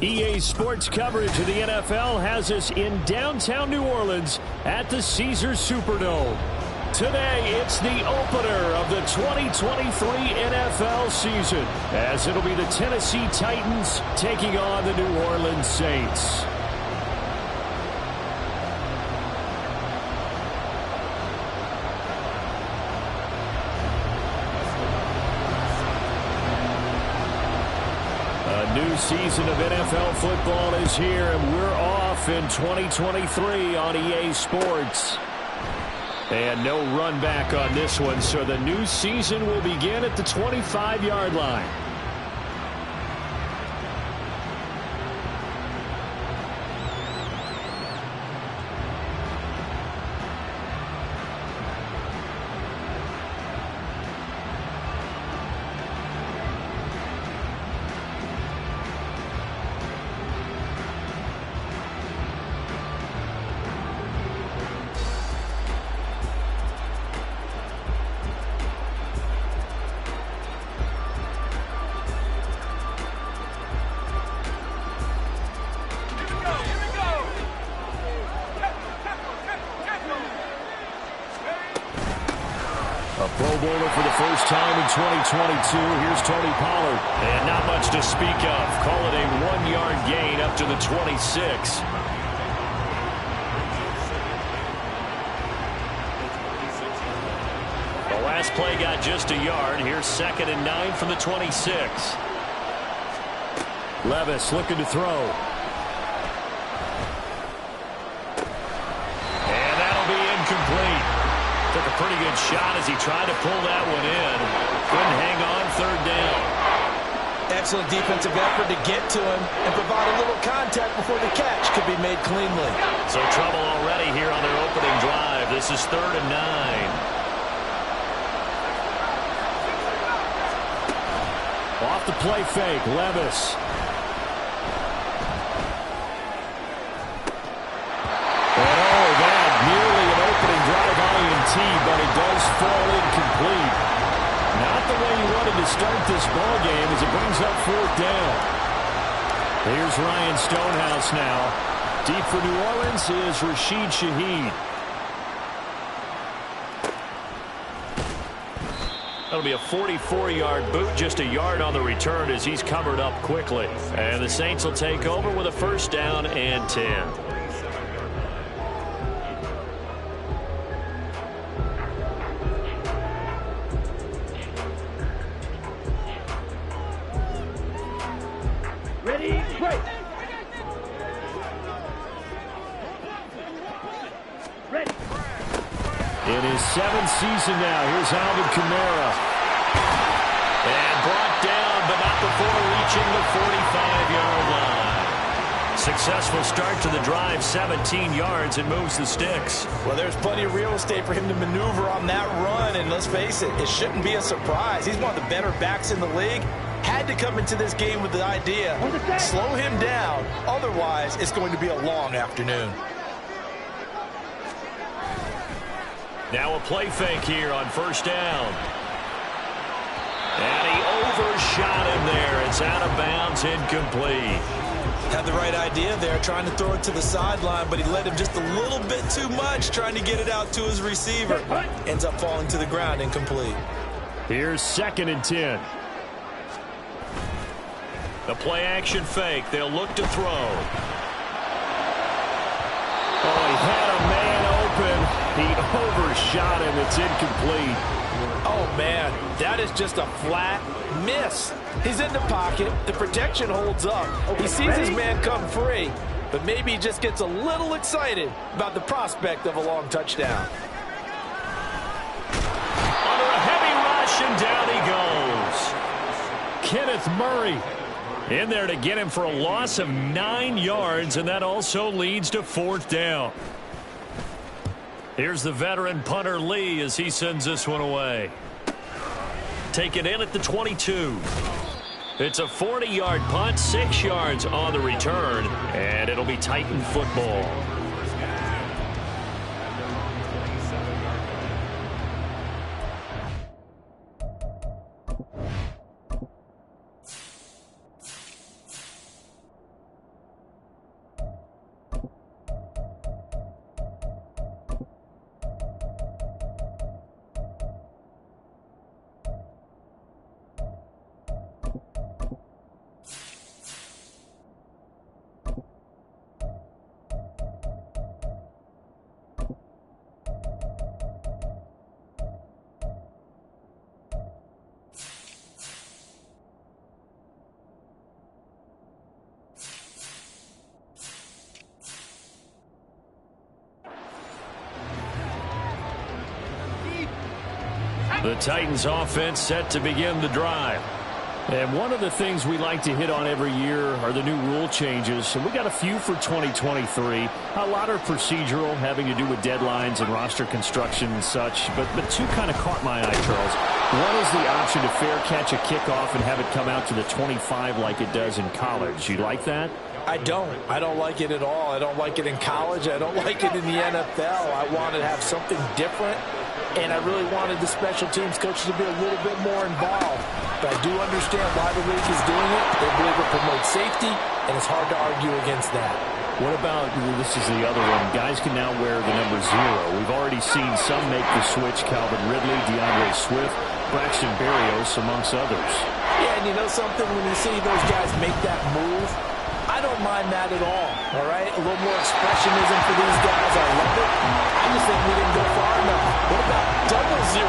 EA Sports coverage of the NFL has us in downtown New Orleans at the Caesars Superdome. Today, it's the opener of the 2023 NFL season, as it'll be the Tennessee Titans taking on the New Orleans Saints. A new season of NFL football is here, and we're off in 2023 on EA Sports. And no run back on this one, so the new season will begin at the 25-yard line. A Pro Bowler for the first time in 2022. Here's Tony Pollard. And not much to speak of. Call it a 1-yard gain up to the 26. The last play got just a yard. Here's 2nd and 9 from the 26. Levis looking to throw. And that'll be incomplete. Took a pretty good shot as he tried to pull that one in. Couldn't hang on 3rd down. Excellent defensive effort to get to him and provide a little contact before the catch could be made cleanly. So trouble already here on their opening drive. This is 3rd and 9. Off the play fake, Levis. But it does fall incomplete. Not the way you wanted to start this ball game as it brings up 4th down. Here's Ryan Stonehouse now. Deep for New Orleans is Rashid Shaheed. That'll be a 44-yard boot, just a yard on the return as he's covered up quickly. And the Saints will take over with a 1st down and 10. In his 7th season now, here's Alvin Kamara. And brought down, but not before reaching the 45-yard line. Successful start to the drive, 17 yards, and moves the sticks. Well, there's plenty of real estate for him to maneuver on that run, and let's face it, it shouldn't be a surprise. He's one of the better backs in the league. Had to come into this game with the idea, slow him down, otherwise it's going to be a long afternoon. Now a play fake here on 1st down. And he overshot him there. It's out of bounds, incomplete. Had the right idea there, trying to throw it to the sideline, but he led him just a little bit too much, trying to get it out to his receiver. Ends up falling to the ground, incomplete. Here's 2nd and 10. The play action fake. They'll look to throw. Oh, he had a man open. He overshot him. It's incomplete. Oh, man, that is just a flat miss. He's in the pocket. The protection holds up. He sees his man come free, but maybe he just gets a little excited about the prospect of a long touchdown. Under a heavy rush, and down he goes. Kenneth Murray in there to get him for a loss of 9 yards, and that also leads to 4th down. Here's the veteran punter Lee as he sends this one away. Taken in at the 22. It's a 40-yard punt, 6 yards on the return, and it'll be Titan football. The Titans offense set to begin the drive. And one of the things we like to hit on every year are the new rule changes. And we got a few for 2023. A lot are procedural, having to do with deadlines and roster construction and such. But two kind of caught my eye, Charles. One is the option to fair catch a kickoff and have it come out to the 25 like it does in college. You like that? I don't like it at all. I don't like it in college. I don't like it in the NFL. I wanted to have something different, and I really wanted the special teams coaches to be a little bit more involved. But I do understand why the league is doing it. They believe it promotes safety, and it's hard to argue against that. What about, this is the other one, guys can now wear the number 0. We've already seen some make the switch, Calvin Ridley, DeAndre Swift, Braxton Berrios, amongst others. Yeah, and you know something? When you see those guys make that move, I don't mind that at all right? A little more expressionism for these guys. I love it. I just think we didn't go far enough. What about double 0,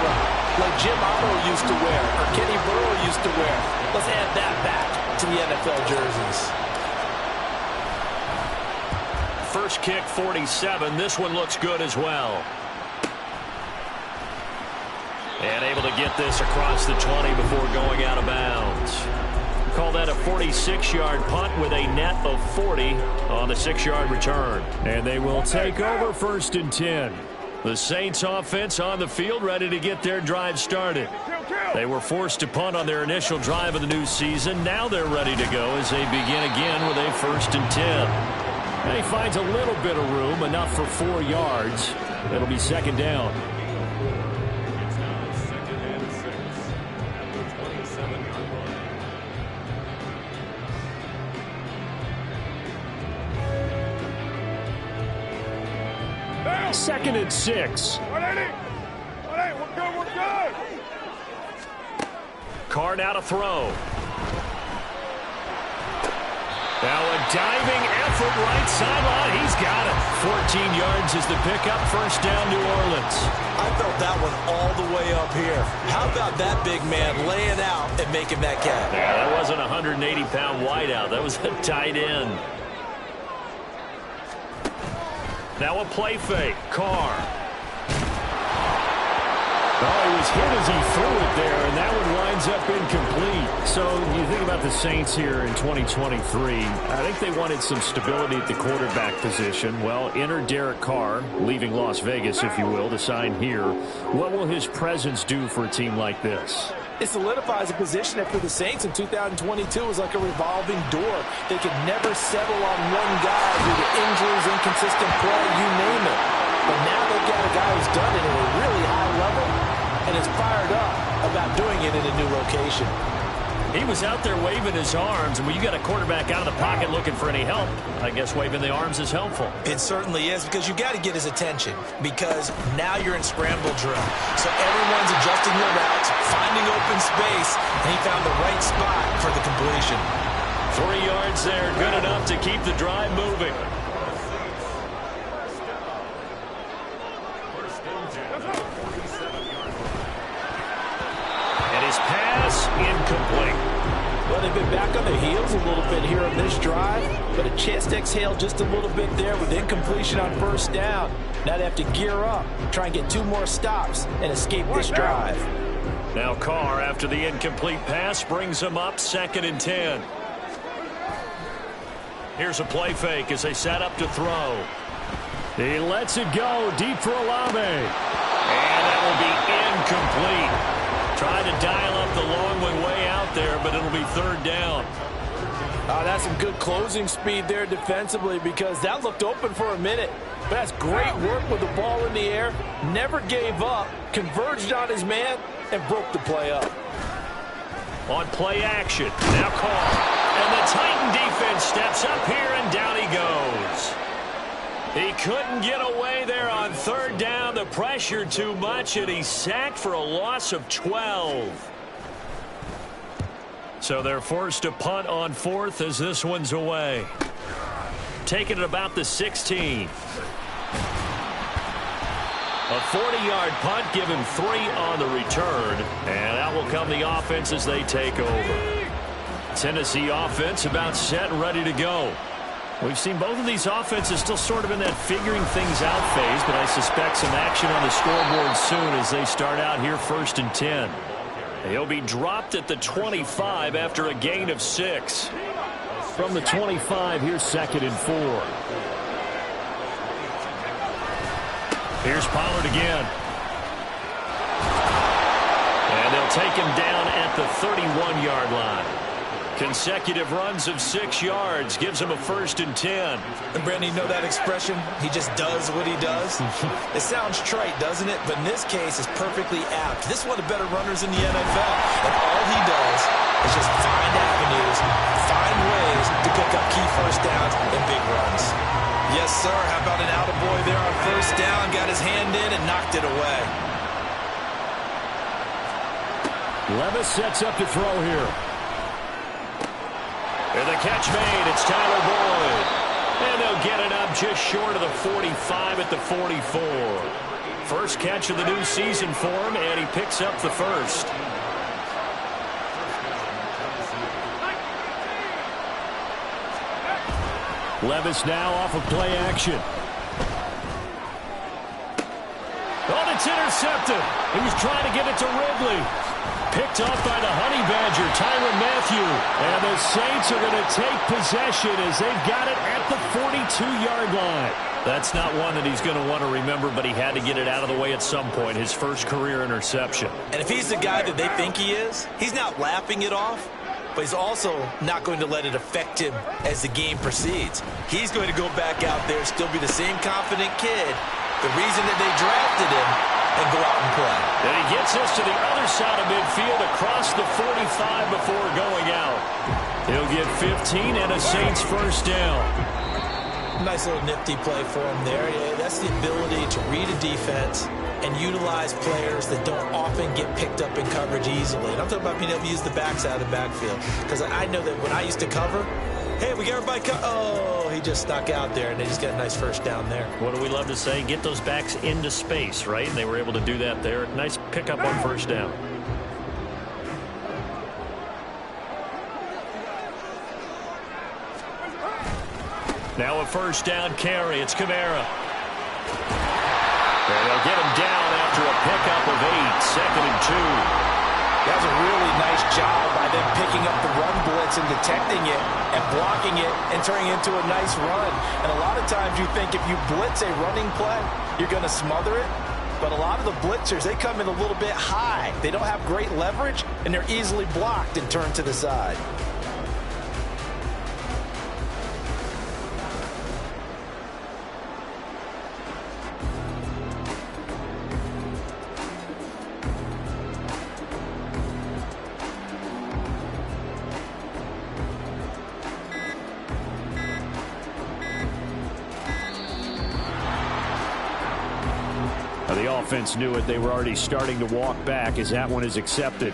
like Jim Otto used to wear or Kenny Burrow used to wear? Let's add that back to the NFL jerseys. First kick, 47. This one looks good as well. And able to get this across the 20 before going out of bounds. Call that a 46-yard punt with a net of 40 on the 6-yard return. And they will take over 1st and 10. The Saints offense on the field ready to get their drive started. They were forced to punt on their initial drive of the new season. Now they're ready to go as they begin again with a 1st and 10. And he finds a little bit of room, enough for 4 yards. It'll be 2nd down. Second and 6. We're good. Carr now to throw. Now a diving effort right sideline. He's got it. 14 yards is the pickup. 1st down, New Orleans. I felt that one all the way up here. How about that big man laying out and making that catch? Yeah, that wasn't a 180-pound wideout. That was a tight end. Now a play fake. Carr. Oh, he was hit as he threw it there, and that one winds up incomplete. So you think about the Saints here in 2023. I think they wanted some stability at the quarterback position. Well, enter Derek Carr, leaving Las Vegas, if you will, to sign here. What will his presence do for a team like this? It solidifies a position that for the Saints in 2022 was like a revolving door. They could never settle on one guy due to injuries, inconsistent play, you name it. But now they've got a guy who's done it at a really high level and is fired up about doing it in a new location. He was out there waving his arms, and when you got a quarterback out of the pocket looking for any help, I guess waving the arms is helpful. It certainly is, because you got to get his attention, because now you're in scramble drill. So everyone's adjusting their routes, finding open space, and he found the right spot for the completion. 3 yards there, good enough to keep the drive moving. And his pass incomplete. Well, they've been back on their heels a little bit here on this drive, but a chance to exhale just a little bit there with incompletion on 1st down. Now they have to gear up, try and get 2 more stops, and escape this drive. Now Carr, after the incomplete pass, brings him up 2nd and 10. Here's a play fake as they set up to throw. He lets it go deep for Olave. And that will be incomplete. Tried to dial up the long way out there, but it'll be 3rd down. That's some good closing speed there defensively, because that looked open for a minute. But that's great work with the ball in the air. Never gave up, converged on his man, and broke the play up. On play action, now Carr. And the Titan defense steps up here, and down he goes. He couldn't get away there on 3rd down. The pressure too much, and he's sacked for a loss of 12. So they're forced to punt on 4th as this one's away. Taking it about the 16. A 40-yard punt, give him 3 on the return. And out will come the offense as they take over. Tennessee offense about set and ready to go. We've seen both of these offenses still sort of in that figuring things out phase, but I suspect some action on the scoreboard soon as they start out here 1st and 10. He'll be dropped at the 25 after a gain of 6. From the 25, here's 2nd and 4. Here's Pollard again. And they'll take him down at the 31-yard line. Consecutive runs of 6 yards gives him a 1st and 10. And Brandon, you know that expression? He just does what he does. It sounds trite, doesn't it? But in this case, it's perfectly apt. This is one of the better runners in the NFL. And all he does is just find avenues, find ways to pick up key first downs and big runs. Yes, sir. How about an attaboy there on 1st down? Got his hand in and knocked it away. Levis sets up to throw here. And the catch made. It's Tyler Boyd. And they'll get it up just short of the 45 at the 44. First catch of the new season for him, and he picks up the first. Levis now off of play action. Oh, it's intercepted. He was trying to get it to Ridley. Picked off by the Honey Badger, Tyrann Mathieu. And the Saints are going to take possession as they've got it at the 42-yard line. That's not one that he's going to want to remember, but he had to get it out of the way at some point. His first career interception. And if he's the guy that they think he is, he's not laughing it off, but he's also not going to let it affect him as the game proceeds. He's going to go back out there, still be the same confident kid, the reason that they drafted him, and go out and play. And he gets us to the other side of midfield across the 45 before going out. He'll get 15 and a Saints first down. Nice little nifty play for him there. Yeah, that's the ability to read a defense and utilize players that don't often get picked up in coverage easily. And I'm talking about being able to use the backs out of the backfield. Because I know that when I used to cover, hey, we got everybody oh, he just stuck out there, and they just got a nice first down there. What do we love to say? Get those backs into space, right? And they were able to do that there. Nice pickup on first down. Now a first down carry. It's Kamara. And they'll get him down after a pickup of 8. 2nd and 2. That was a really nice job by them picking up the run blitz and detecting it and blocking it and turning it into a nice run. And a lot of times you think if you blitz a running play, you're going to smother it. But a lot of the blitzers, they come in a little bit high. They don't have great leverage, and they're easily blocked and turned to the side. The offense knew it. They were already starting to walk back as that one is accepted.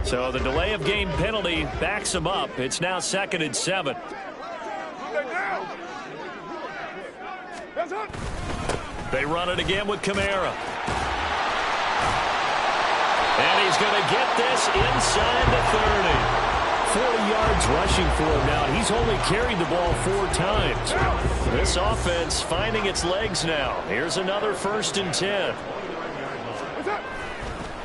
So the delay of game penalty backs them up. It's now 2nd and 7. They run it again with Kamara. And he's going to get this inside the 30. 40 yards rushing for him now. He's only carried the ball 4 times. This offense finding its legs now. Here's another 1st and 10.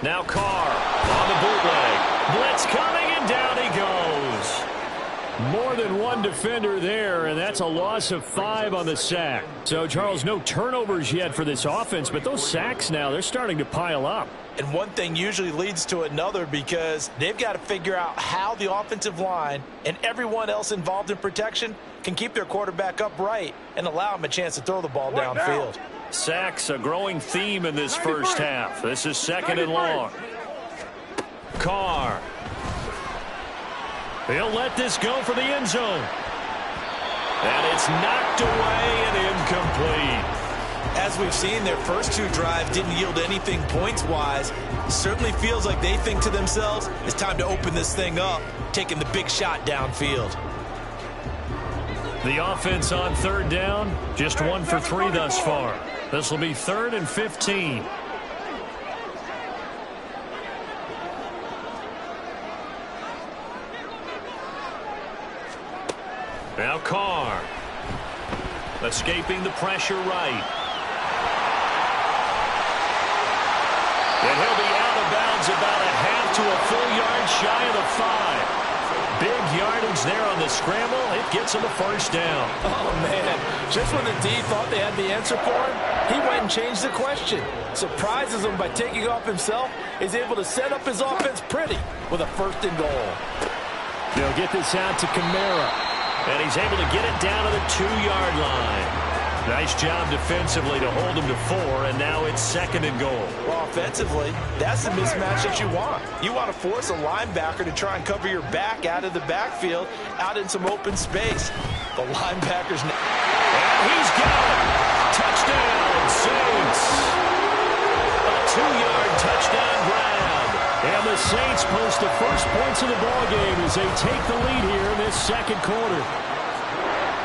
Now Carr on the bootleg. Blitz coming, and down he goes. More than one defender there, and that's a loss of 5 on the sack. So, Charles, no turnovers yet for this offense, but those sacks now, they're starting to pile up. And one thing usually leads to another because they've got to figure out how the offensive line and everyone else involved in protection can keep their quarterback upright and allow him a chance to throw the ball downfield. Sacks, a growing theme in this first half. This is 2nd and long. Carr. He'll let this go for the end zone. And it's knocked away and incomplete. As we've seen, their first 2 drives didn't yield anything points-wise. Certainly feels like they think to themselves, it's time to open this thing up, taking the big shot downfield. The offense on third down, just 1 for 3 thus far. This will be 3rd and 15. Now Carr. Escaping the pressure right. And he'll be out of bounds about a half to a full yard shy of the 5. Big yardage there on the scramble. It gets him a first down. Oh, man. Just when the D thought they had the answer for him, he went and changed the question. Surprises him by taking off himself. Is able to set up his offense pretty with a 1st and goal. They'll get this out to Kamara. And he's able to get it down to the 2-yard line. Nice job defensively to hold him to 4, and now it's 2nd and goal. Well, offensively, that's the mismatch that you want. You want to force a linebacker to try and cover your back out of the backfield, out in some open space. The linebacker's... And he's got it! Touchdown, Saints! A 2-yard touchdown grab. And the Saints post the first points of the ballgame as they take the lead here in this 2nd quarter.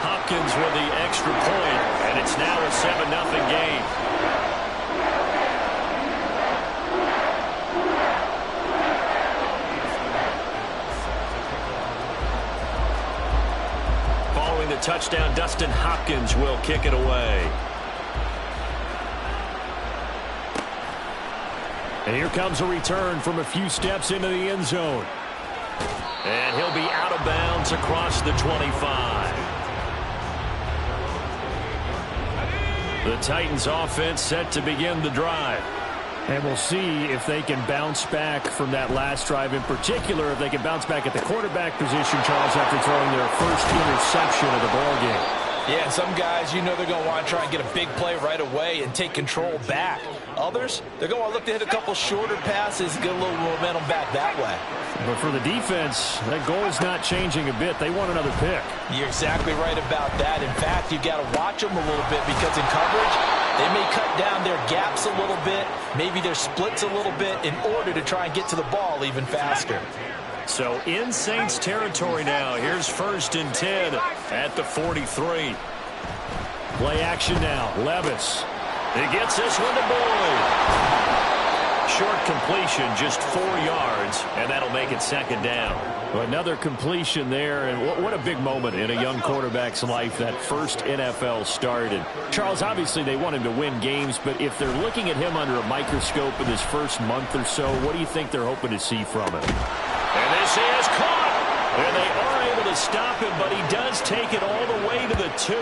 Hopkins with the extra point, and it's now a 7-0 game. Following the touchdown, Dustin Hopkins will kick it away. And here comes a return from a few steps into the end zone. And he'll be out of bounds across the 25. The Titans offense set to begin the drive. And we'll see if they can bounce back from that last drive, in particular if they can bounce back at the quarterback position, Charles, after throwing their first interception of the ballgame. Yeah, and some guys, you know they're going to want to try and get a big play right away and take control back. Others, they're going to look to hit a couple shorter passes, get a little momentum back that way. But for the defense, that goal is not changing a bit. They want another pick. You're exactly right about that. In fact, you've got to watch them a little bit because in coverage, they may cut down their gaps a little bit, maybe their splits a little bit in order to try and get to the ball even faster. So in Saints territory now. Here's 1st and 10 at the 43. Play action now. Levis. He gets this one to Boyd. Short completion, just 4 yards, and that'll make it 2nd down. Another completion there, and what a big moment in a young quarterback's life, that first NFL start. And Charles, obviously they want him to win games, but if they're looking at him under a microscope in his first month or so, what do you think they're hoping to see from him? And this is caught, and they are able to stop him, but he does take it all the way to the 2.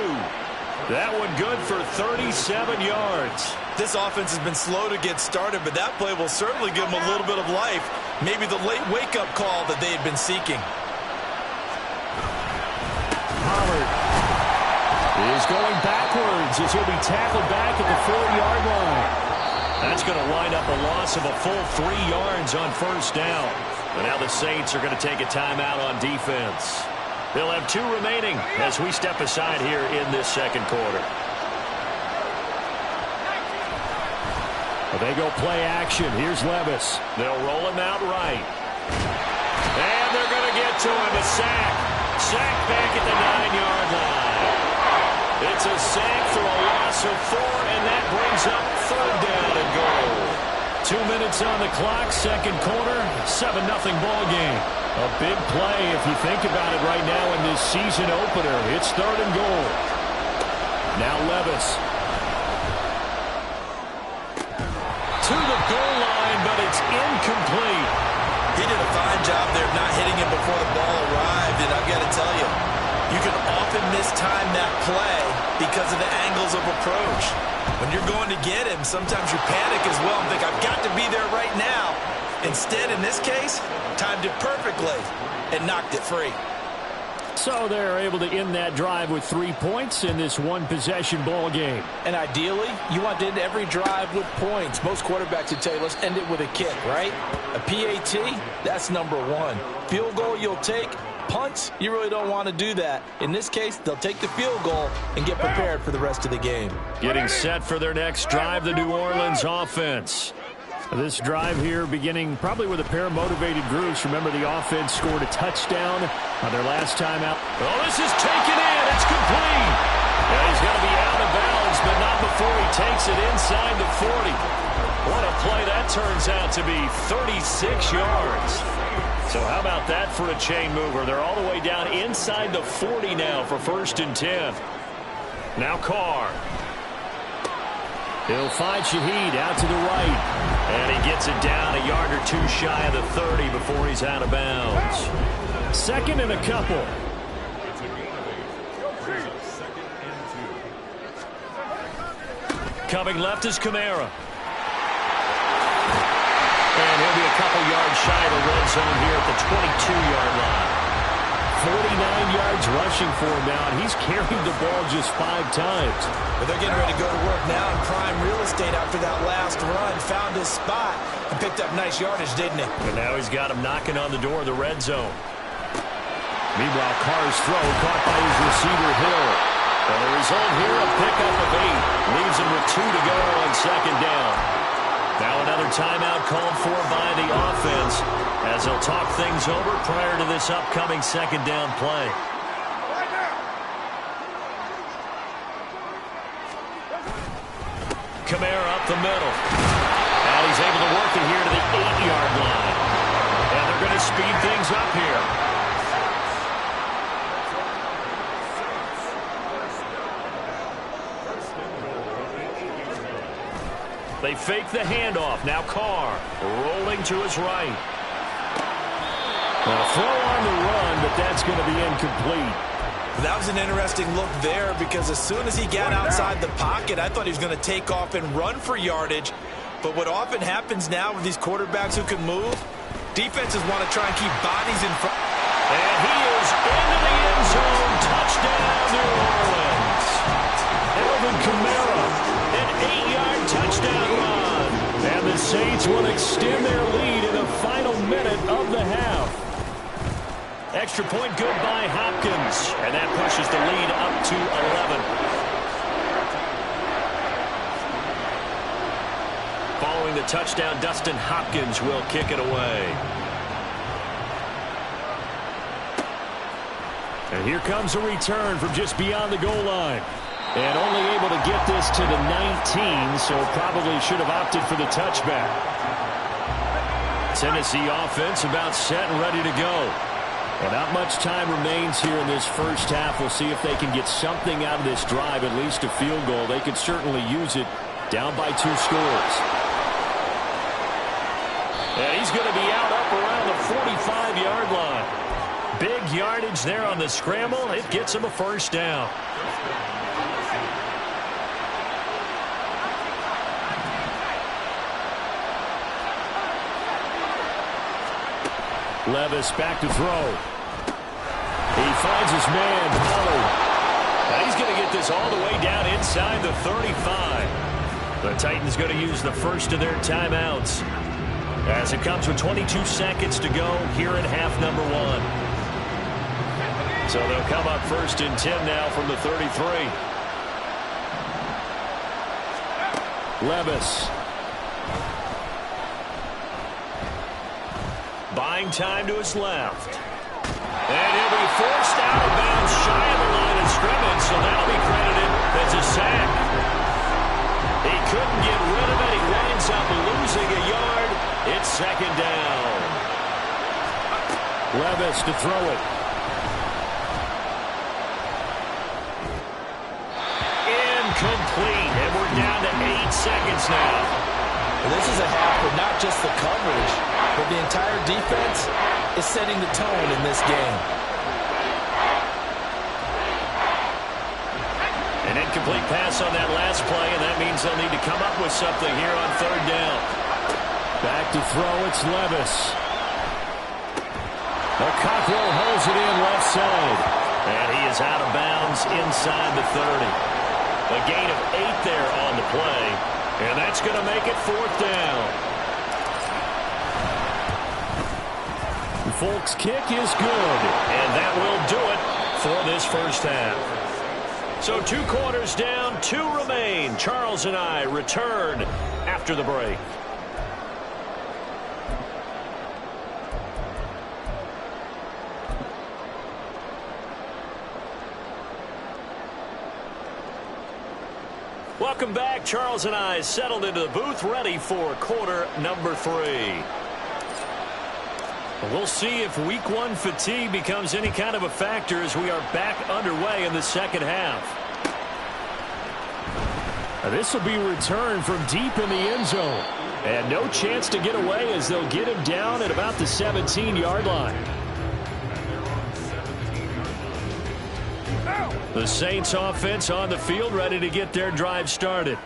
That one good for 37 yards. This offense has been slow to get started, but that play will certainly give them a little bit of life. Maybe the late wake-up call that they had been seeking. Pollard is going backwards as he'll be tackled back at the 4-yard line. That's going to wind up a loss of a full 3 yards on 1st down. And now the Saints are going to take a timeout on defense. They'll have 2 remaining as we step aside here in this 2nd quarter. Well, they go play action. Here's Levis. They'll roll him out right. And they're going to get to him. A sack. Sack back at the 9-yard line. It's a sack for a loss of 4, and that brings up 3rd down and goal. 2 minutes on the clock, 2nd quarter, 7-0 ball game. A big play if you think about it right now in this season opener. It's 3rd and goal. Now Levis. To the goal line, but it's incomplete. He did a fine job there of not hitting him before the ball arrived, and I've got to tell you, you can often mistime that play because of the angles of approach. When you're going to get him, sometimes you panic as well and think, I've got to be there right now. Instead, in this case, timed it perfectly and knocked it free. So they're able to end that drive with 3 points in this one-possession ball game. And ideally, you want to end every drive with points. Most quarterbacks would tell you, let's end it with a kick, right? A PAT, that's number 1. Field goal you'll take. Punts, you really don't want to do that. In this case, they'll take the field goal and get prepared for the rest of the game. Getting set for their next drive, the New Orleans offense. This drive here beginning probably with a pair of motivated groups. Remember, the offense scored a touchdown on their last time out. Oh, this is taken in. It's complete. And he's going to be out of bounds, but not before he takes it inside the 40. What a play that turns out to be, 36 yards. So how about that for a chain mover? They're all the way down inside the 40 now for 1st and 10. Now Carr. He'll find Shaheed out to the right. And he gets it down a yard or two shy of the 30 before he's out of bounds. 2nd and a couple. Coming left is Kamara. And he'll be a couple yards shy of the red zone here at the 22-yard line. 49 yards rushing for him now, and he's carried the ball just 5 times. But they're getting ready to go to work now in prime real estate after that last run. Found his spot and picked up nice yardage, didn't he? And now he's got him knocking on the door of the red zone. Meanwhile, Carr's throw caught by his receiver, Hill. And the result here, a pickup of 8. Leaves him with 2 to go on 2nd down. Now another timeout called for by the offense as they'll talk things over prior to this upcoming 2nd down play. Kamara up the middle. And he's able to work it here to the 8-yard line. And they're going to speed things up here. They fake the handoff. Now Carr rolling to his right. A throw on the run, but that's going to be incomplete. That was an interesting look there because as soon as he got outside the pocket, I thought he was going to take off and run for yardage. But what often happens now with these quarterbacks who can move, defenses want to try and keep bodies in front. And he is into the end zone. Touchdown, New Orleans. Alvin Kamara, an 8-yard touchdown run. And the Saints will extend their lead in the final minute of the half. Extra point good by Hopkins. And that pushes the lead up to 11. Following the touchdown, Dustin Hopkins will kick it away. And here comes a return from just beyond the goal line. And only able to get this to the 19, so probably should have opted for the touchback. Tennessee offense about set and ready to go. Well, not much time remains here in this first half. We'll see if they can get something out of this drive, at least a field goal. They could certainly use it down by 2 scores. And he's going to be out up around the 45-yard line. Big yardage there on the scramble. It gets him a 1st down. Levis back to throw. He finds his man, Pollard. And he's going to get this all the way down inside the 35. The Titans going to use the first of their timeouts as it comes with 22 seconds to go here in half number 1. So they'll come up 1st and 10 now from the 33. Levis. Buying time to his left. And he'll be forced out of bounds shy of the line of scrimmage, so that'll be credited as a sack. He couldn't get rid of it. He winds up losing a yard. It's 2nd down. Levis to throw it. Incomplete. And we're down to 8 seconds now. Well, this is a half with not just the coverage, but the entire defense is setting the tone in this game. An incomplete pass on that last play, and that means they'll need to come up with something here on 3rd down. Back to throw, it's Levis. Cockrell holds it in left side. And he is out of bounds inside the 30. A gain of 8 there on the play. And that's going to make it 4th down. Folk's kick is good. And that will do it for this first half. So 2 quarters down, 2 remain. Charles and I return after the break. Welcome back. Charles and I settled into the booth, ready for quarter number 3. We'll see if week 1 fatigue becomes any kind of a factor as we are back underway in the second half. This will be returned from deep in the end zone. And no chance to get away as they'll get him down at about the 17-yard line. The Saints offense on the field, ready to get their drive started.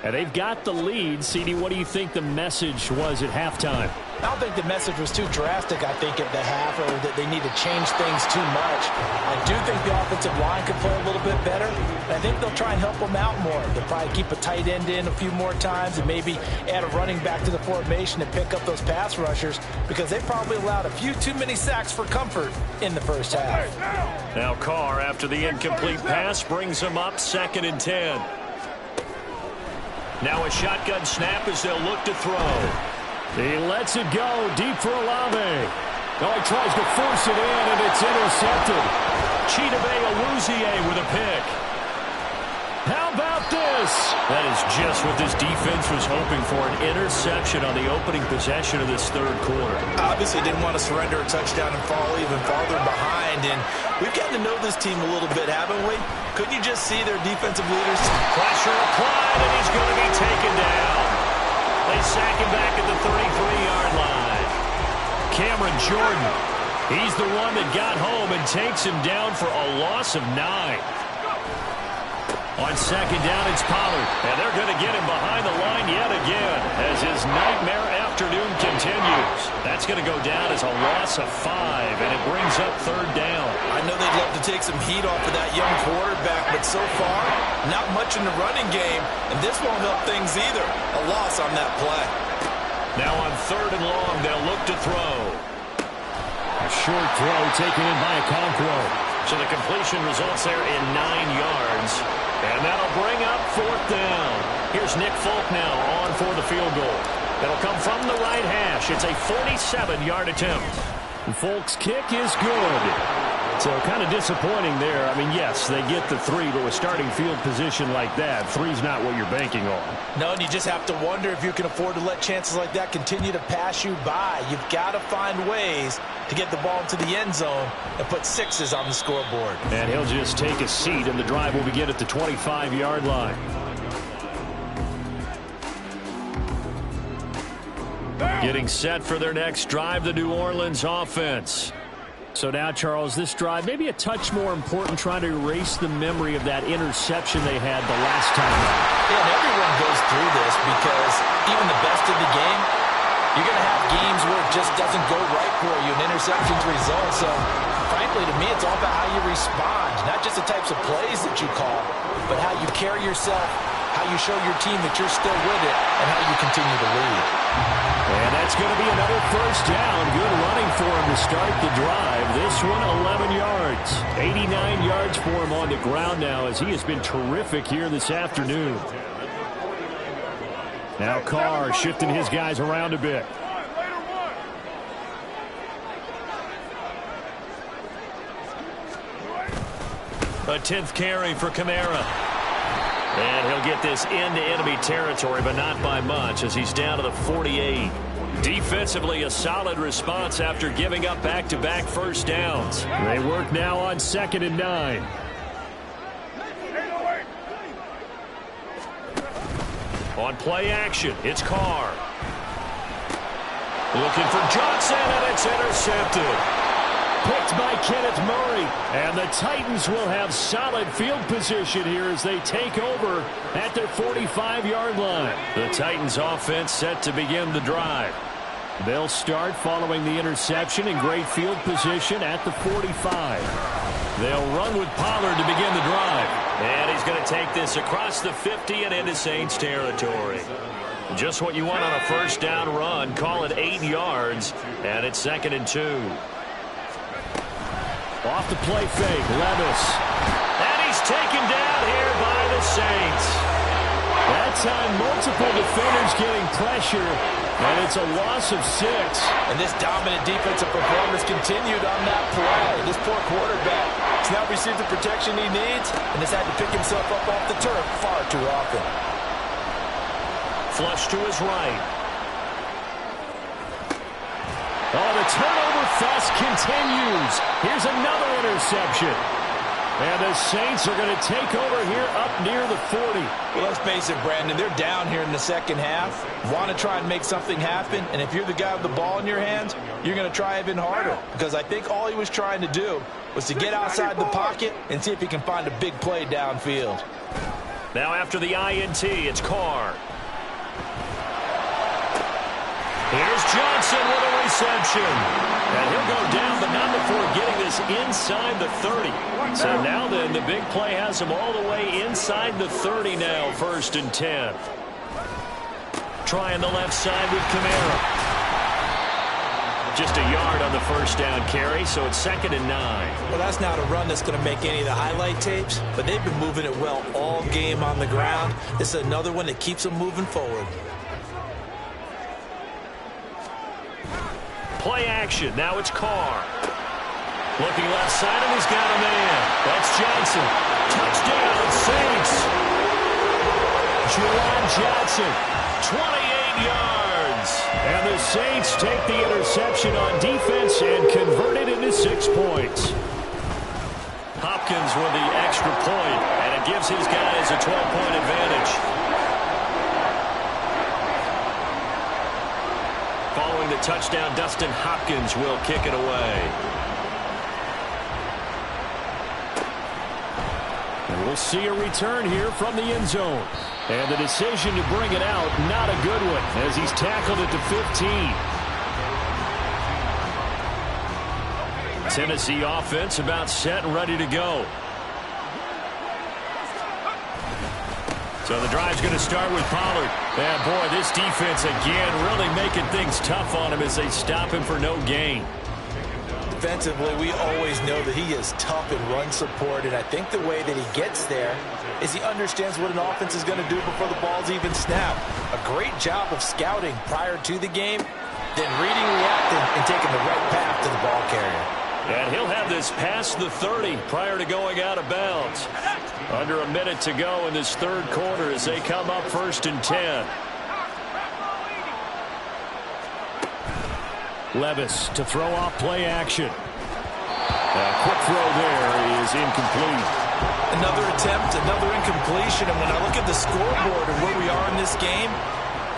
And they've got the lead. CD, what do you think the message was at halftime? I don't think the message was too drastic, I think, at the half, or that they need to change things too much. I do think the offensive line could play a little bit better. I think they'll try and help them out more. They'll probably keep a tight end in a few more times and maybe add a running back to the formation and pick up those pass rushers, because they probably allowed a few too many sacks for comfort in the first half. Now Carr, after the incomplete pass, brings them up 2nd and 10. Now a shotgun snap as they'll look to throw. He lets it go deep for Olave. Oh, he tries to force it in, and it's intercepted. Chidobe Awuzie with a pick. How about this? That is just what this defense was hoping for, an interception on the opening possession of this third quarter. Obviously didn't want to surrender a touchdown and fall even farther behind, and we've gotten to know this team a little bit, haven't we? Couldn't you just see their defensive leaders? Pressure applied, and he's going to be taken down. They sack him back at the 33-yard line. Cameron Jordan, he's the one that got home and takes him down for a loss of 9. On 2nd down, it's Pollard, and they're going to get him behind the line yet again as his nightmare afternoon continues. That's going to go down as a loss of 5, and it brings up 3rd down. I know they'd love to take some heat off of that young quarterback, but so far, not much in the running game, and this won't help things either. A loss on that play. Now on 3rd and long, they'll look to throw. A short throw taken in by Okonkwo. So the completion results there in 9 yards. And that'll bring up 4th down. Here's Nick Folk now on for the field goal. It'll come from the right hash. It's a 47-yard attempt. Folk's kick is good. So kind of disappointing there. I mean, yes, they get the 3, but with starting field position like that, 3's not what you're banking on. No, and you just have to wonder if you can afford to let chances like that continue to pass you by. You've got to find ways to get the ball into the end zone and put 6s on the scoreboard. And he'll just take a seat, and the drive will begin at the 25-yard line. Getting set for their next drive, the New Orleans offense. So now, Charles, this drive maybe a touch more important, trying to erase the memory of that interception they had the last time out. Yeah, and everyone goes through this because even the best of the game, you're going to have games where it just doesn't go right for you, and interceptions result. So, frankly, to me, it's all about how you respond, not just the types of plays that you call, but how you carry yourself, how you show your team that you're still with it, and how you continue to lead. And that's going to be another 1st down. Good running for him to start the drive. This one, 11 yards. 89 yards for him on the ground now, as he has been terrific here this afternoon. Now Carr shifting his guys around a bit. A 10th carry for Kamara. And he'll get this into enemy territory, but not by much, as he's down to the 48. Defensively, a solid response after giving up back-to-back 1st downs. They work now on 2nd and 9. On play action, it's Carr. Looking for Johnson, and it's intercepted. Picked by Kenneth Murray, and the Titans will have solid field position here as they take over at their 45-yard line. The Titans offense set to begin the drive. They'll start following the interception in great field position at the 45. They'll run with Pollard to begin the drive. And he's going to take this across the 50 and into Saints territory. Just what you want on a 1st down run. Call it 8 yards, and it's 2nd and 2. Off the play fake, Levis. And he's taken down here by the Saints. That time, multiple defenders getting pressure, and it's a loss of 6. And this dominant defensive performance continued on that play. This poor quarterback He's not received the protection he needs and has had to pick himself up off the turf far too often. Flush to his right. Oh, the turnover fest continues. Here's another interception. And the Saints are going to take over here up near the 40. Well, let's face it, Brandon, they're down here in the second half. Want to try and make something happen, and if you're the guy with the ball in your hands, you're going to try even harder. Because I think all he was trying to do was to get outside the pocket and see if he can find a big play downfield. Now after the INT, it's Carr. Here's Johnson with a reception. And he'll go down, but not before getting this inside the 30. So now then, the big play has him all the way inside the 30 now, 1st and 10. Trying the left side with Kamara. Just a yard on the first down carry, so it's 2nd and 9. Well, that's not a run that's going to make any of the highlight tapes, but they've been moving it well all game on the ground. This is another one that keeps them moving forward. Play action. Now it's Carr. Looking left side, and he's got a man. That's Johnson. Touchdown, Saints. Juwan Johnson, 28 yards. And the Saints take the interception on defense and convert it into 6 points. Hopkins with the extra point, and it gives his guys a 12-point advantage. Following the touchdown, Dustin Hopkins will kick it away. And we'll see a return here from the end zone. And the decision to bring it out, not a good one, as he's tackled at the 15. Tennessee offense about set and ready to go. So the drive's going to start with Pollard. And boy, this defense again really making things tough on him as they stop him for no gain. Defensively, we always know that he is tough in run support, and I think the way that he gets there is he understands what an offense is going to do before the ball's even snapped. A great job of scouting prior to the game, then reading, reacting, and taking the right path to the ball carrier. And he'll have this past the 30 prior to going out of bounds. Under a minute to go in this 3rd quarter as they come up 1st and 10. Levis to throw off play action. A quick throw there is incomplete. Another attempt, another incompletion, and when I look at the scoreboard and where we are in this game,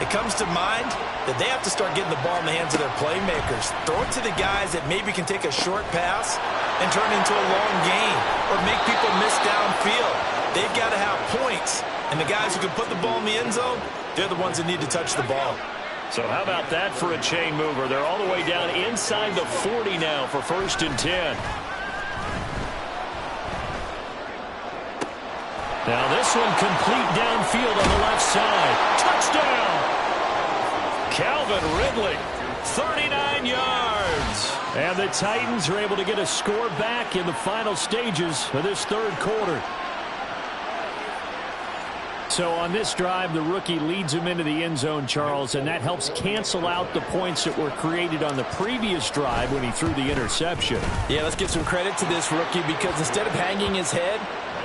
it comes to mind that they have to start getting the ball in the hands of their playmakers. Throw it to the guys that maybe can take a short pass and turn into a long gain or make people miss downfield. They've got to have points, and the guys who can put the ball in the end zone, they're the ones that need to touch the ball. So how about that for a chain mover? They're all the way down inside the 40 now for 1st and 10. Now this one complete downfield on the left side. Touchdown! Calvin Ridley, 39 yards. And the Titans are able to get a score back in the final stages of this 3rd quarter. So on this drive, the rookie leads him into the end zone, Charles, and that helps cancel out the points that were created on the previous drive when he threw the interception. Yeah, let's give some credit to this rookie because instead of hanging his head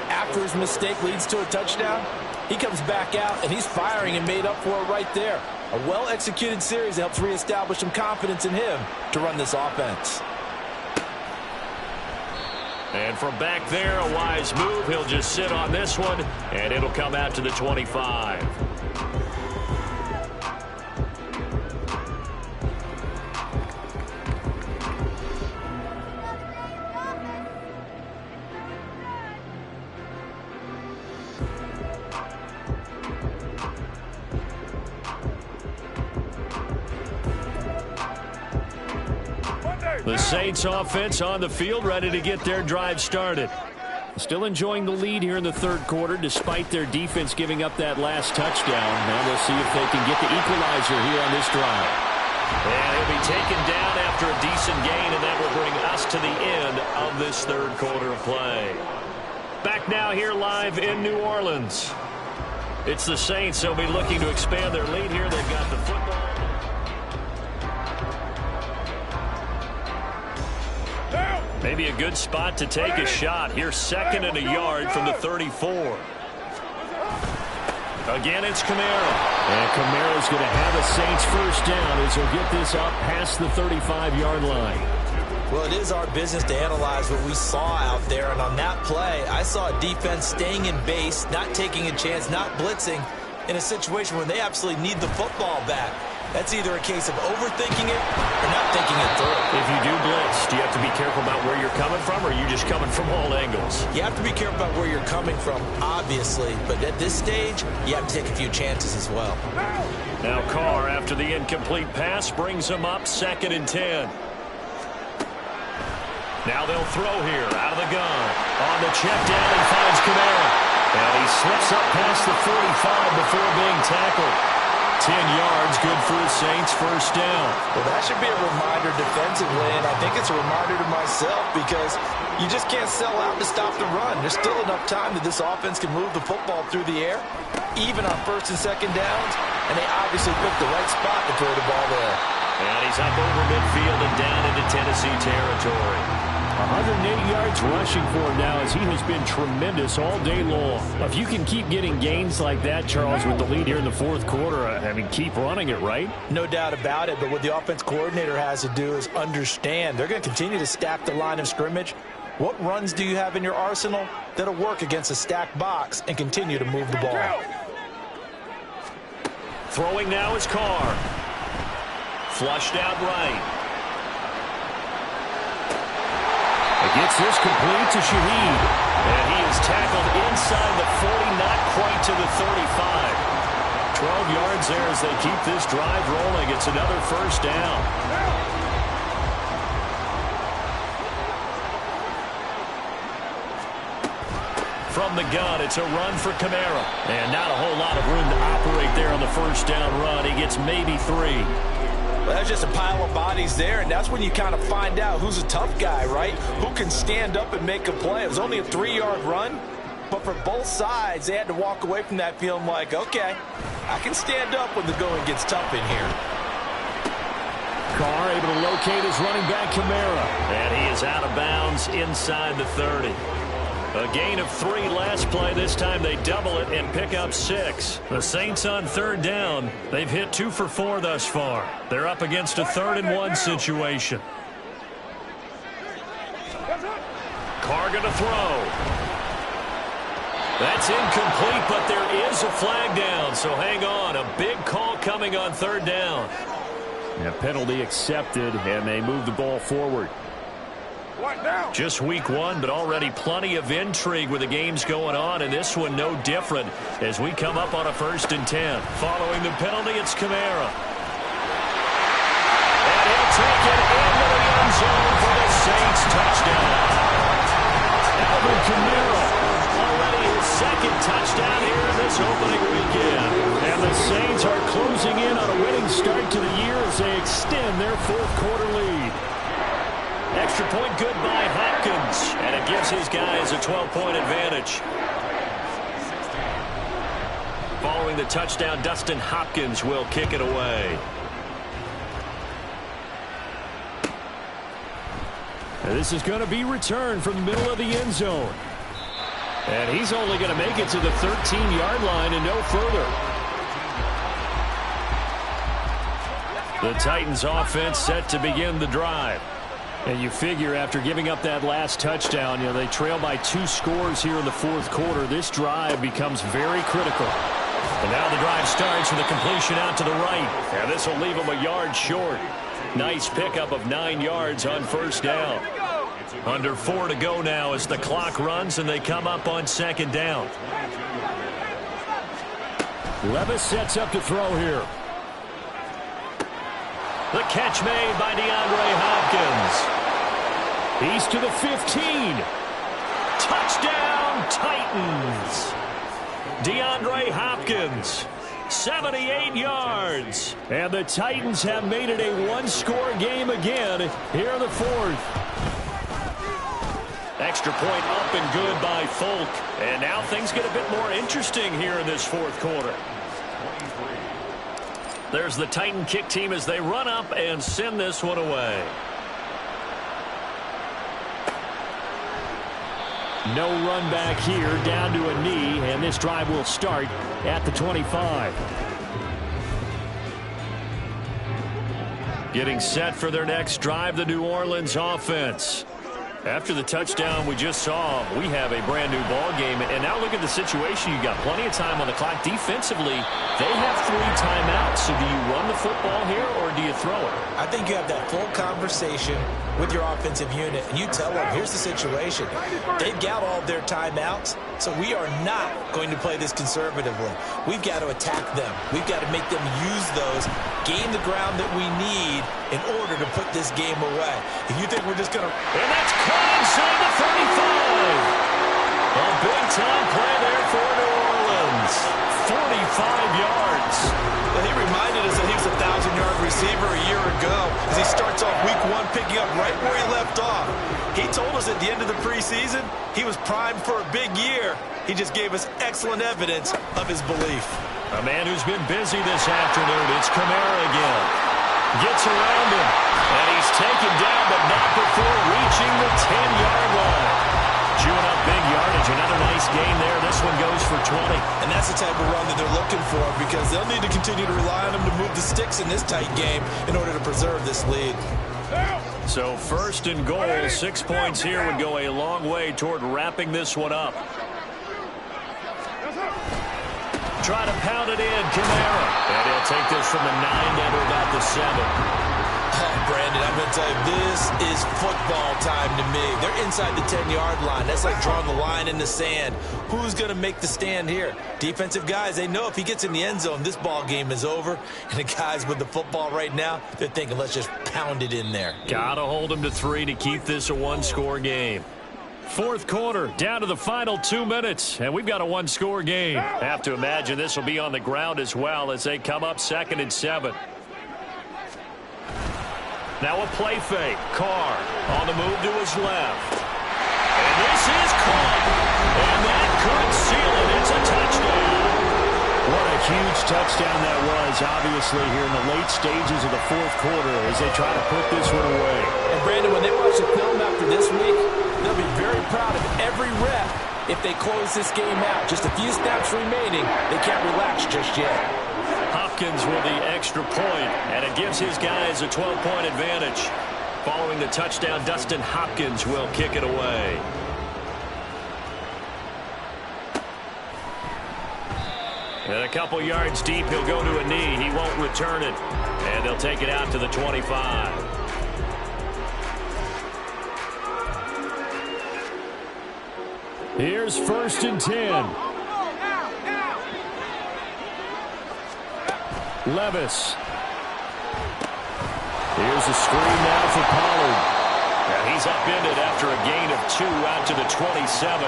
after his mistake leads to a touchdown, he comes back out and he's firing and made up for it right there. A well-executed series helps reestablish some confidence in him to run this offense. And from back there, a wise move. He'll just sit on this one, and it'll come out to the 25. The Saints offense on the field, ready to get their drive started. Still enjoying the lead here in the 3rd quarter, despite their defense giving up that last touchdown. Now we'll see if they can get the equalizer here on this drive. And he'll be taken down after a decent gain, and that will bring us to the end of this 3rd quarter of play. Back now here live in New Orleans. It's the Saints. They'll be looking to expand their lead here. They've got the football. Maybe a good spot to take a shot. Here's 2nd and a yard from the 34. Again, it's Kamara. And Kamara's going to have a Saints first down as he'll get this up past the 35-yard line. Well, it is our business to analyze what we saw out there. And on that play, I saw a defense staying in base, not taking a chance, not blitzing in a situation where they absolutely need the football back. That's either a case of overthinking it or not thinking it through. If you do blitz, do you have to be careful about where you're coming from, or are you just coming from all angles? You have to be careful about where you're coming from, obviously. But at this stage, you have to take a few chances as well. Now Carr, after the incomplete pass, brings him up 2nd and 10. Now they'll throw here, out of the gun. On the check down, he finds Kamara. And he slips up past the 45 before being tackled. 10 yards, good for the Saints, first down. Well, that should be a reminder defensively, and I think it's a reminder to myself because you just can't sell out to stop the run. There's still enough time that this offense can move the football through the air, even on 1st and 2nd downs, and they obviously picked the right spot to throw the ball there. And he's up over midfield and down into Tennessee territory. 108 yards rushing for him now as he has been tremendous all day long. If you can keep getting gains like that, Charles, with the lead here in the 4th quarter, I mean, keep running it, right? No doubt about it, but what the offense coordinator has to do is understand they're going to continue to stack the line of scrimmage. What runs do you have in your arsenal that'll work against a stacked box and continue to move the ball? Throwing now is Carr. Flushed out right. Gets this complete to Shaheed. And he is tackled inside the 40, not quite to the 35. 12 yards there as they keep this drive rolling. It's another first down. From the gun, it's a run for Kamara. And not a whole lot of room to operate there on the first down run. He gets maybe 3. Well, that's just a pile of bodies there, and that's when you kind of find out who's a tough guy, right? Who can stand up and make a play. It was only a 3-yard run, but for both sides, they had to walk away from that feeling like, okay, I can stand up when the going gets tough in here. Carr able to locate his running back, Kamara. And he is out of bounds inside the 30. A gain of 3 last play. This time they double it and pick up 6. The Saints on 3rd down. They've hit 2 for 4 thus far. They're up against a 3rd and 1 situation. Carr going to throw. That's incomplete, but there is a flag down, so hang on. A big call coming on 3rd down. A penalty accepted, and they move the ball forward. Just week 1, but already plenty of intrigue with the games going on, and this one no different as we come up on a 1st and 10. Following the penalty, it's Kamara. And he'll take it into the end zone for the Saints touchdown. Alvin Kamara, already his 2nd touchdown here in this opening weekend. And the Saints are closing in on a winning start to the year as they extend their 4th quarter lead. Extra point good by Hopkins, and it gives his guys a 12-point advantage. Following the touchdown, Dustin Hopkins will kick it away. And this is going to be returned from the middle of the end zone. And he's only going to make it to the 13-yard line and no further. The Titans offense set to begin the drive. And you figure after giving up that last touchdown, they trail by 2 scores here in the 4th quarter. This drive becomes very critical. And now the drive starts with a completion out to the right. And this will leave them a yard short. Nice pickup of 9 yards on 1st down. Under 4 to go now as the clock runs and they come up on 2nd down. Levis sets up to throw here. The catch made by DeAndre Hopkins. He's to the 15. Touchdown, Titans. DeAndre Hopkins, 78 yards. And the Titans have made it a 1-score game again here in the 4th. Extra point up and good by Folk. And now things get a bit more interesting here in this 4th quarter. There's the Titan kick team as they run up and send this one away. No run back here, down to a knee, and this drive will start at the 25. Getting set for their next drive, the New Orleans offense. After the touchdown we just saw, we have a brand new ball game. And now look at the situation. You got plenty of time on the clock. Defensively, they have 3 timeouts. So do you run the football here or do you throw it? I think you have that full conversation with your offensive unit, and you tell them, here's the situation. They've got all of their timeouts, so we are not going to play this conservatively. We've got to attack them. We've got to make them use those, gain the ground that we need in order to put this game away. If you think we're just going to... And that's caught inside the 35. A big-time play there for New Orleans. 45 yards. Well, he reminded us that he was a 1,000-yard receiver a year ago as he starts off week 1 picking up right where he left off. He told us at the end of the preseason he was primed for a big year. He just gave us excellent evidence of his belief. A man who's been busy this afternoon. It's Kamara again. Gets around him, and he's taken down, but not before reaching the 10-yard line. Chewing up big yardage. Another nice gain there. This one goes for 20. And that's the type of run that they're looking for because they'll need to continue to rely on him to move the sticks in this tight game in order to preserve this lead. So first and goal, 6 points here would go a long way toward wrapping this one up. Try to pound it in, Kamara. And he'll take this from the 9 down to about the 7. Oh, Brandon, I'm going to tell you, this is football time to me. They're inside the 10-yard line. That's like drawing the line in the sand. Who's going to make the stand here? Defensive guys, they know if he gets in the end zone, this ball game is over. And the guys with the football right now, they're thinking, let's just pound it in there. Got to hold him to 3 to keep this a one-score game. Fourth quarter, down to the final 2 minutes, and we've got a one-score game. Have to imagine this will be on the ground as well as they come up 2nd and 7. Now a play fake. Carr on the move to his left. And this is caught. And that could seal it. It's a touchdown. What a huge touchdown that was, obviously, here in the late stages of the fourth quarter as they try to put this one away. And, Brandon, when they watch the film after this week, they'll be very proud of every rep if they close this game out. Just a few snaps remaining. They can't relax just yet. Hopkins with the extra point, and it gives his guys a 12-point advantage. Following the touchdown, Dustin Hopkins will kick it away. And a couple yards deep, he'll go to a knee. He won't return it, and they'll take it out to the 25. Here's 1st and 10. Levis. Here's a screen now for Pollard. And he's upended after a gain of 2 out to the 27.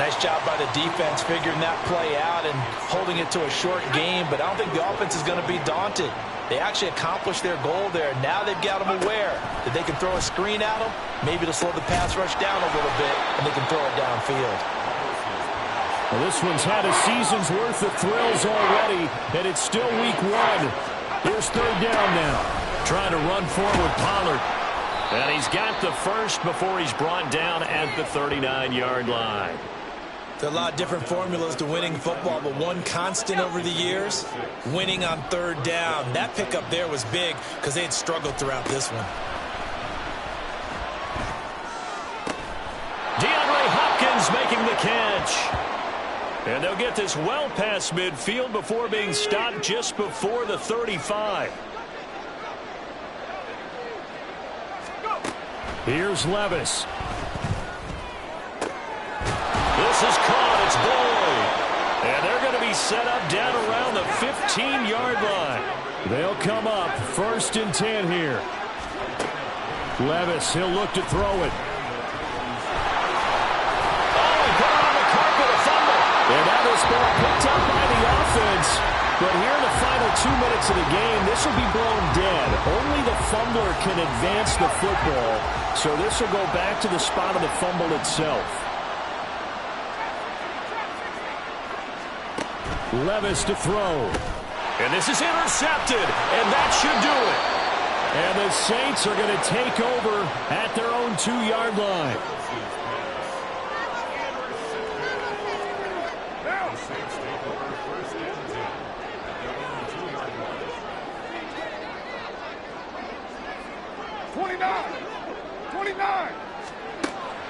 Nice job by the defense figuring that play out and holding it to a short game, but I don't think the offense is going to be daunted. They actually accomplished their goal there. Now they've got them aware that they can throw a screen at them. Maybe to slow the pass rush down a little bit, and they can throw it downfield. Well, this one's had a season's worth of thrills already, and it's still week 1. Here's 3rd down now. Trying to run forward, Pollard. And he's got the first before he's brought down at the 39-yard line. There are a lot of different formulas to winning football, but one constant over the years, winning on 3rd down. That pickup there was big because they had struggled throughout this one. DeAndre Hopkins making the catch. And they'll get this well past midfield before being stopped just before the 35. Here's Levis. This is caught. It's Boyd. And they're going to be set up down around the 15-yard line. They'll come up 1st and 10 here. Levis, he'll look to throw it. And now this ball picked up by the offense. But here in the final 2 minutes of the game, this will be blown dead. Only the fumbler can advance the football. So this will go back to the spot of the fumble itself. Levis to throw. And this is intercepted. And that should do it. And the Saints are going to take over at their own 2-yard line.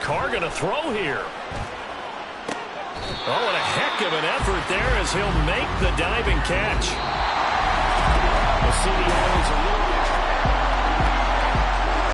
Carr going to throw here. Oh, and a heck of an effort there as he'll make the diving catch. We'll see the